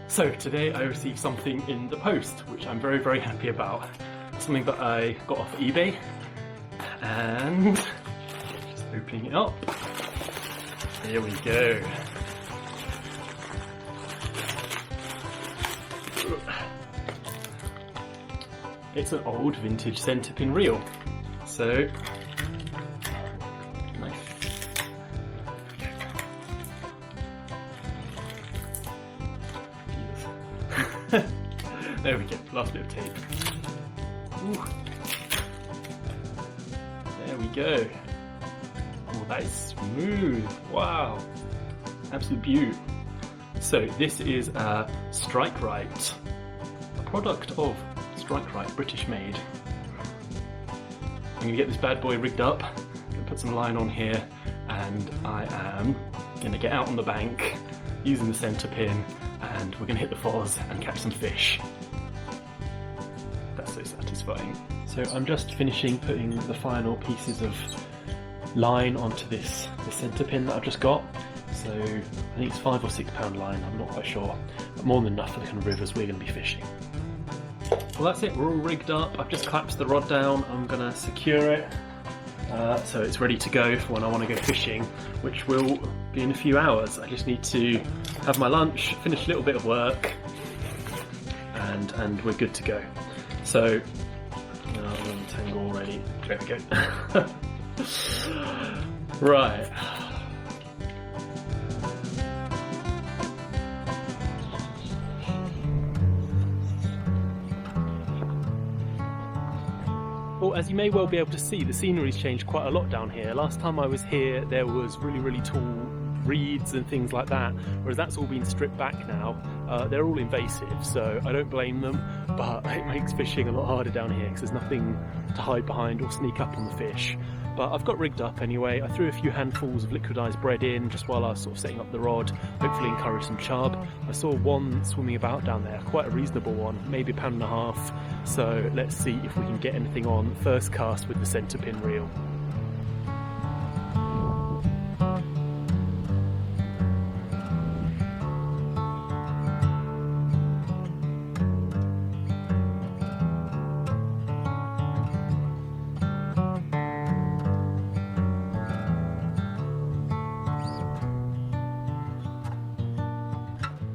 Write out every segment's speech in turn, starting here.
So today I received something in the post, which I'm very, very happy about. Something that I got off eBay, and just opening it up. Here we go. It's an old vintage Centrepin reel. So, nice. There we go, last bit of tape. Ooh. There we go. Oh, that is smooth. Wow. Absolute beaut. So this is a Strike Right, a product of Strike Right, British made. I'm gonna get this bad boy rigged up, gonna put some line on here, and I am gonna get out on the bank using the Centrepin, and we're gonna hit the Foss and catch some fish. That's so satisfying. So I'm just finishing putting the final pieces of line onto this Centrepin that I've just got. So I think it's £5 or £6 line, I'm not quite sure, but more than enough for the kind of rivers we're going to be fishing. Well, that's it, we're all rigged up. I've just clapped the rod down, I'm going to secure it so it's ready to go for when I want to go fishing, which will be in a few hours. I just need to have my lunch, finish a little bit of work, and we're good to go. So, I'm going to tangle already. There we go. Right. Well, as you may well be able to see, the scenery's changed quite a lot down here. Last time I was here, there was really tall reeds and things like that, whereas that's all been stripped back now. They're all invasive, so I don't blame them, but it makes fishing a lot harder down here because there's nothing to hide behind or sneak up on the fish. But I've got rigged up anyway. I threw a few handfuls of liquidized bread in just while I was sort of setting up the rod, hopefully encourage some chub. I saw one swimming about down there, quite a reasonable one, maybe £1.5 pounds. So let's see if we can get anything on first cast with the Centrepin reel.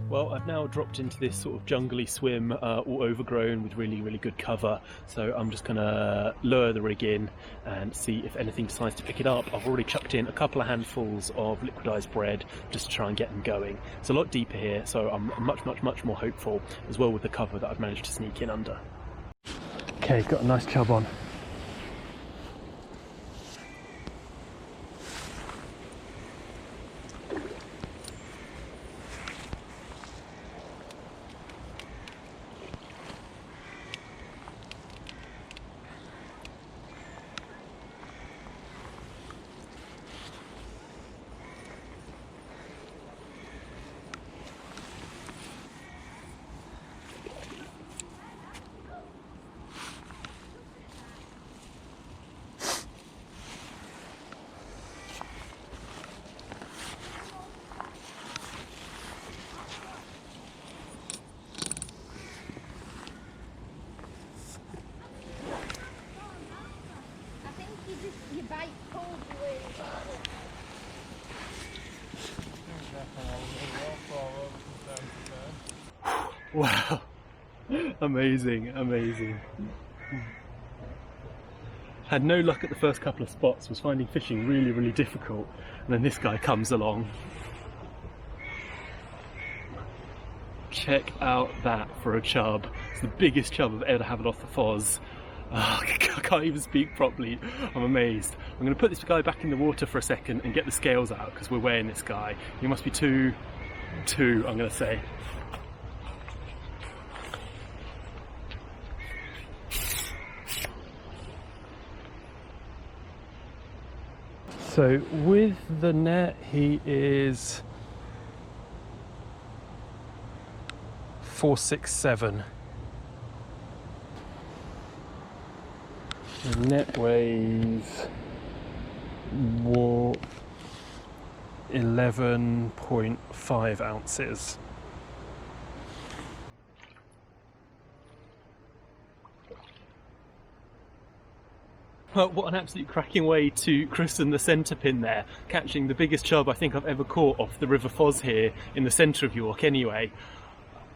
Well, I've now dropped into this sort of jungly swim, all overgrown with really good cover. So I'm just gonna lure the rig in and see if anything decides to pick it up. I've already chucked in a couple of handfuls of liquidized bread just to try and get them going. It's a lot deeper here, so I'm much more hopeful, as well with the cover that I've managed to sneak in under. Okay, got a nice chub on. You bite cold away. Wow, amazing. Had no luck at the first couple of spots, was finding fishing really difficult, and then this guy comes along. Check out that for a chub. It's the biggest chub I've ever had off the Foss. Oh, I can't even speak properly, I'm amazed. I'm going to put this guy back in the water for a second and get the scales out because we're weighing this guy. He must be two, I'm going to say. So with the net he is 467. The net weighs 11.5 ounces. Well, what an absolute cracking way to christen the Centrepin there, catching the biggest chub I think I've ever caught off the River Foss here in the centre of York anyway.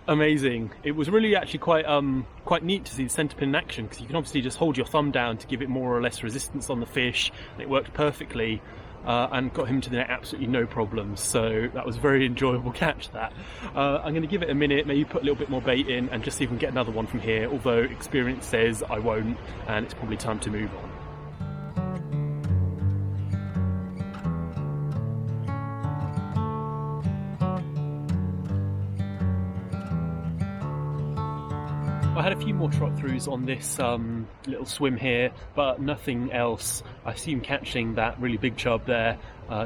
Amazing. It was really actually quite neat to see the Centrepin in action, because you can obviously just hold your thumb down to give it more or less resistance on the fish, and it worked perfectly. And got him to the net absolutely no problems, so that was a very enjoyable catch that. I'm going to give it a minute, maybe put a little bit more bait in and just see if we can get another one from here, although experience says I won't, and it's probably time to move on. I had a few more trot throughs on this little swim here, but nothing else. I assume catching that really big chub there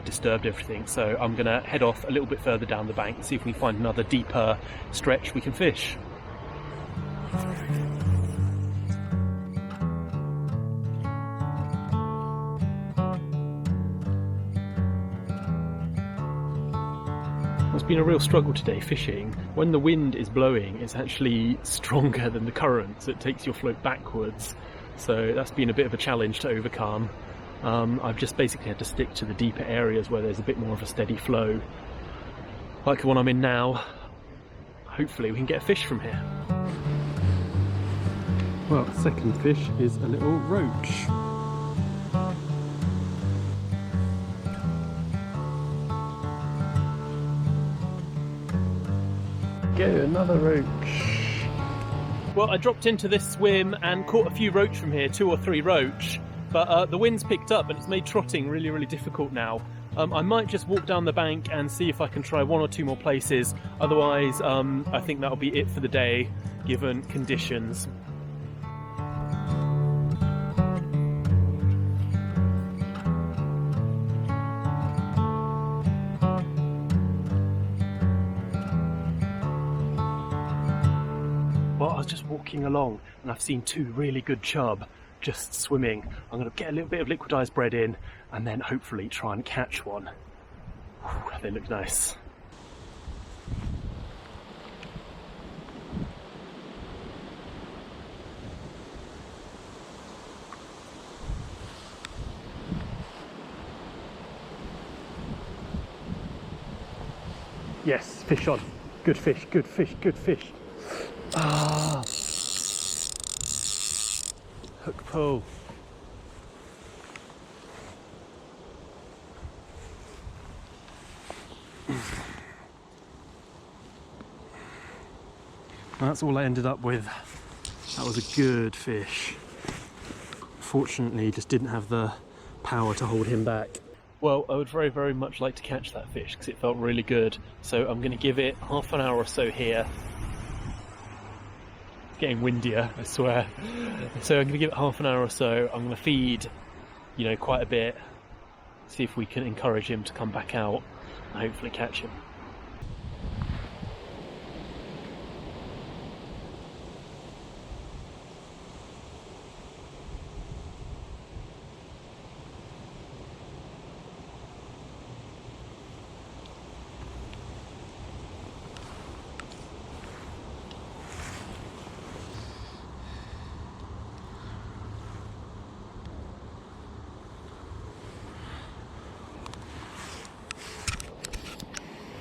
disturbed everything, so I'm going to head off a little bit further down the bank and see if we can find another deeper stretch we can fish. It's been a real struggle today fishing. When the wind is blowing, it's actually stronger than the current, so it takes your float backwards. So that's been a bit of a challenge to overcome. I've just basically had to stick to the deeper areas where there's a bit more of a steady flow. Like the one I'm in now. Hopefully we can get a fish from here. Well, the second fish is a little roach. Go, another roach. Well, I dropped into this swim and caught a few roach from here, 2 or 3 roach, but the wind's picked up and it's made trotting really, really difficult now. I might just walk down the bank and see if I can try 1 or 2 more places, otherwise I think that'll be it for the day, given conditions. Well, I was just walking along and I've seen 2 really good chub just swimming. I'm going to get a little bit of liquidized bread in and then hopefully try and catch one. Whew, they look nice. Yes, fish on. Good fish, good fish, good fish. Ah, hook pull. That's all I ended up with. That was a good fish. Fortunately, just didn't have the power to hold him back. Well, I would very, very much like to catch that fish because it felt really good. So I'm going to give it half an hour or so here. Getting windier, I swear. So I'm going to give it half an hour or so. I'm going to feed, quite a bit. See if we can encourage him to come back out and hopefully catch him.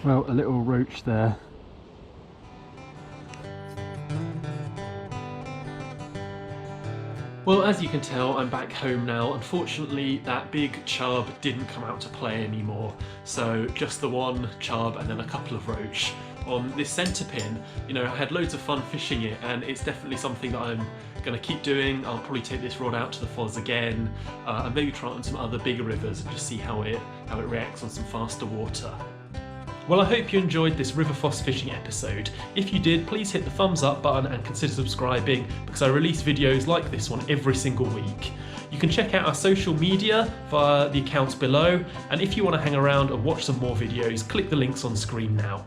Well, a little roach there. Well, as you can tell, I'm back home now. Unfortunately, that big chub didn't come out to play anymore. So just the one chub and then a couple of roach. On this Centrepin, I had loads of fun fishing it, and it's definitely something that I'm going to keep doing. I'll probably take this rod out to the Foss again, and maybe try it on some other bigger rivers and just see how it reacts on some faster water. Well, I hope you enjoyed this River Foss fishing episode. If you did, please hit the thumbs up button and consider subscribing, because I release videos like this one every single week. You can check out our social media via the accounts below, and if you want to hang around and watch some more videos, click the links on screen now.